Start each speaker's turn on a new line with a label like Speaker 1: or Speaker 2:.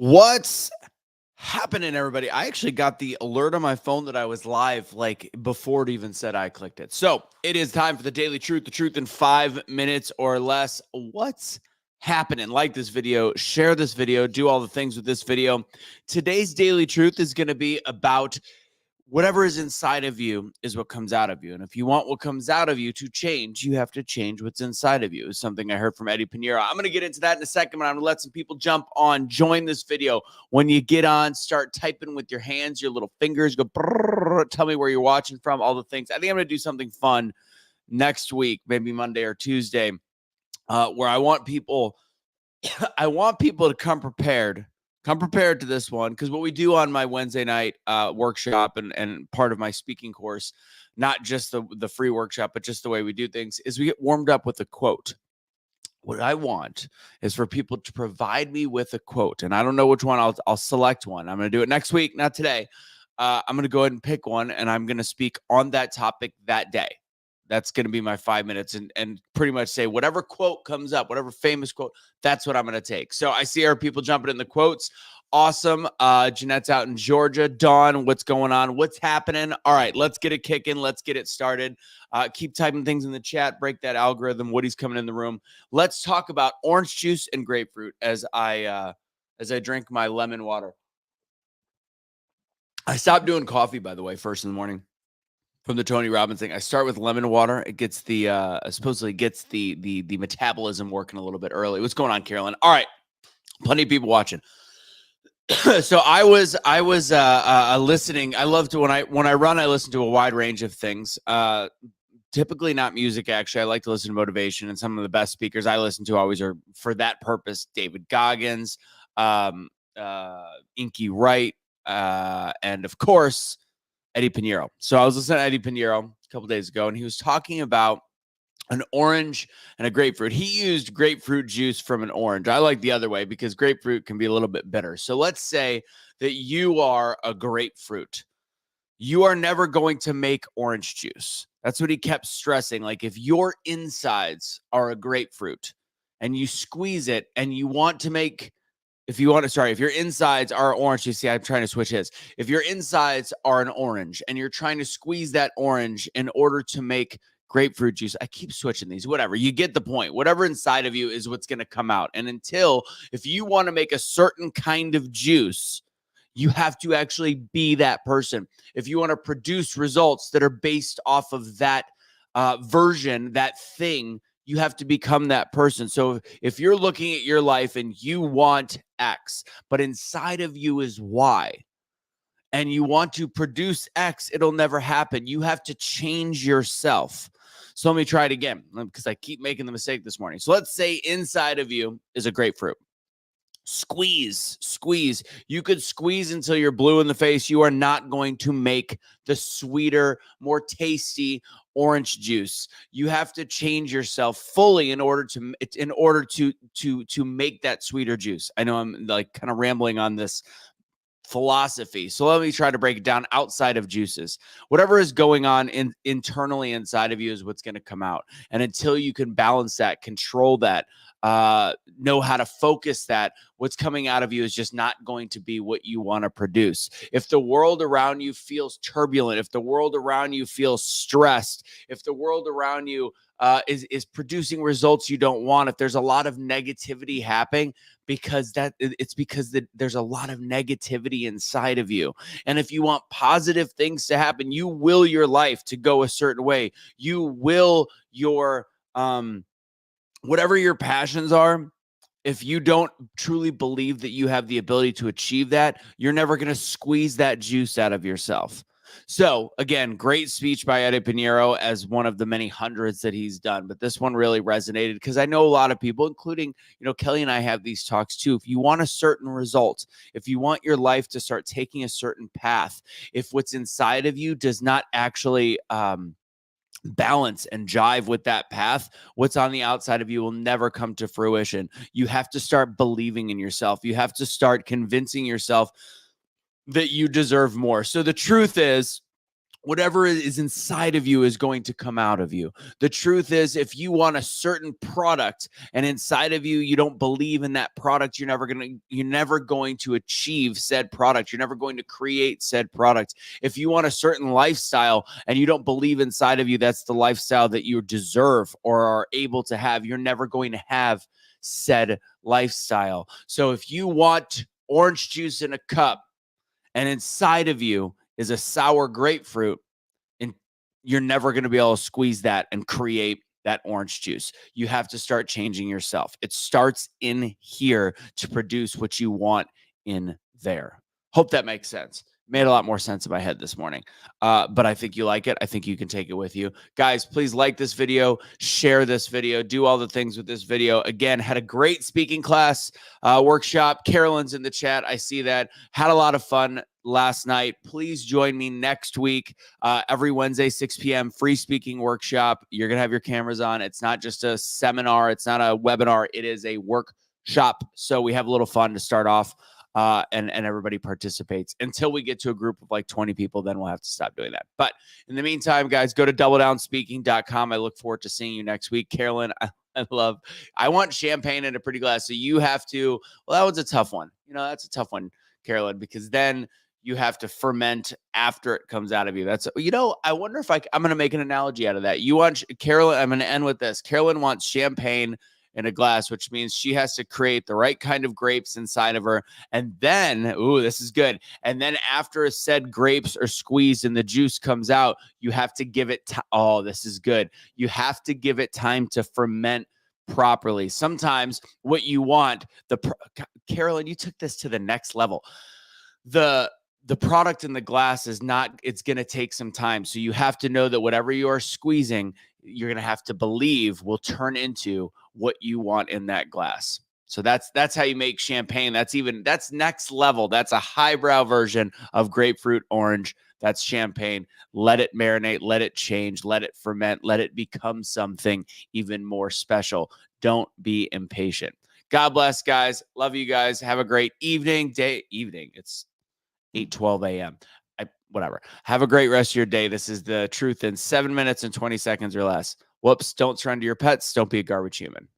Speaker 1: What's happening, everybody? I actually got the alert on my phone that I was live like before it even said I clicked it. So it is time for the Daily Truth, the truth in 5 minutes or less. What's happening? Like this video, share this video, do all the things with this video. Today's Daily Truth is going to be about whatever is inside of you is what comes out of you. And if you want what comes out of you to change, you have to change what's inside of you. Is something I heard from Eddie Pinero. I'm going to get into that in a second, but I'm going to let some people jump on, join this video. When you get on, start typing with your hands, your little fingers, go brrr, tell me where you're watching from, all the things. I think I'm going to do something fun next week, maybe Monday or Tuesday, where I want people to come prepared. Come prepared to this one, because what we do on my Wednesday night workshop and part of my speaking course, not just the free workshop, but just the way we do things, is we get warmed up with a quote. What I want is for people to provide me with a quote, and I don't know which one. I'll select one. I'm going to do it next week, not today. I'm going to go ahead and pick one, and I'm going to speak on that topic that day. That's going to be my 5 minutes and pretty much say whatever quote comes up, whatever famous quote, that's what I'm going to take. So I see our people jumping in the quotes. Awesome. Jeanette's out in Georgia. Dawn, what's going on? What's happening? All right, let's get it kicking. Let's get it started. Keep typing things in the chat. Break that algorithm. Woody's coming in the room. Let's talk about orange juice and grapefruit as I drink my lemon water. I stopped doing coffee, by the way, first in the morning. From the Tony Robbins thing, I start with lemon water. It gets the supposedly gets the metabolism working a little bit early. What's going on, Carolyn? All right, plenty of people watching. So I was listening. I love to when I run, I listen to a wide range of things. Typically not music. Actually, I like to listen to motivation, and some of the best speakers I listen to always are for that purpose. David Goggins, Inky Wright, and of course, Eddie Pinero. So I was listening to Eddie Pinero a couple days ago, and he was talking about an orange and a grapefruit. He used grapefruit juice from an orange. I like the other way because grapefruit can be a little bit bitter. So let's say that you are a grapefruit. You are never going to make orange juice. That's what he kept stressing. Like if your insides are a grapefruit and you squeeze it and you want to make if your insides are orange, you see, I'm trying to switch his. If your insides are an orange and you're trying to squeeze that orange in order to make grapefruit juice, I keep switching these, whatever. You get the point. Whatever inside of you is what's going to come out. And if you want to make a certain kind of juice, you have to actually be that person. If you want to produce results that are based off of that version, that thing, you have to become that person. So if you're looking at your life and you want X, but inside of you is Y, and you want to produce X, it'll never happen. You have to change yourself. So let me try it again because I keep making the mistake this morning. So let's say inside of you is a grapefruit. Squeeze. You could squeeze until you're blue in the face. You are not going to make the sweeter, more tasty orange juice. You have to change yourself fully in order to make that sweeter juice. I know I'm like kind of rambling on this philosophy. So let me try to break it down outside of juices. Whatever is going on internally inside of you is what's going to come out. And until you can balance that, control that, know how to focus that, what's coming out of you is just not going to be what you want to produce. If the world around you feels turbulent, if the world around you feels stressed, if the world around you is producing results you don't want, if there's a lot of negativity happening, because there's a lot of negativity inside of you. And if you want positive things to happen, you will your life to go a certain way. You will your whatever your passions are. If you don't truly believe that you have the ability to achieve that, you're never going to squeeze that juice out of yourself. So again, great speech by Eddie Pinero as one of the many hundreds that he's done. But this one really resonated because I know a lot of people, including, Kelly and I have these talks too. If you want a certain result, if you want your life to start taking a certain path, if what's inside of you does not actually balance and jive with that path, what's on the outside of you will never come to fruition. You have to start believing in yourself. You have to start convincing yourself that you deserve more. So the truth is, Whatever is inside of you is going to come out of you. The truth is, if you want a certain product and inside of you, you don't believe in that product, you're never going to achieve said product. You're never going to create said product. If you want a certain lifestyle and you don't believe inside of you that's the lifestyle that you deserve or are able to have, you're never going to have said lifestyle. So if you want orange juice in a cup and inside of you is a sour grapefruit, and you're never going to be able to squeeze that and create that orange juice. You have to start changing yourself. It starts in here to produce what you want in there. Hope that makes sense. Made a lot more sense in my head this morning. But I think you like it. I think you can take it with you. Guys, please like this video, share this video, do all the things with this video. Again, had a great speaking class workshop. Carolyn's in the chat. I see that. Had a lot of fun last night. Please join me next week, every Wednesday, 6 p.m. free speaking workshop. You're going to have your cameras on. It's not just a seminar. It's not a webinar. It is a workshop. So we have a little fun to start off. And everybody participates until we get to a group of like 20 people. Then we'll have to stop doing that. But in the meantime, guys, go to doubledownspeaking.com. I look forward to seeing you next week. Carolyn, I want champagne in a pretty glass. So you have to, well, that was a tough one. That's a tough one, Carolyn, because then you have to ferment after it comes out of you. I wonder if I'm going to make an analogy out of that. You want Carolyn, I'm going to end with this. Carolyn wants champagne in a glass, which means she has to create the right kind of grapes inside of her. And then, this is good. And then after said grapes are squeezed and the juice comes out, you have to give it, this is good. You have to give it time to ferment properly. Sometimes what you want, Carolyn, you took this to the next level. The product in the glass is not, it's going to take some time. So you have to know that whatever you are squeezing, you're going to have to believe will turn into what you want in that glass. So that's how you make champagne. That's next level. That's a highbrow version of grapefruit orange. That's champagne. Let it marinate, let it change, let it ferment, let it become something even more special. Don't be impatient. God bless, guys. Love you guys. Have a great evening. It's 8:12 a.m. Whatever. Have a great rest of your day. This is the truth in 7 minutes and 20 seconds or less. Whoops. Don't surrender your pets. Don't be a garbage human.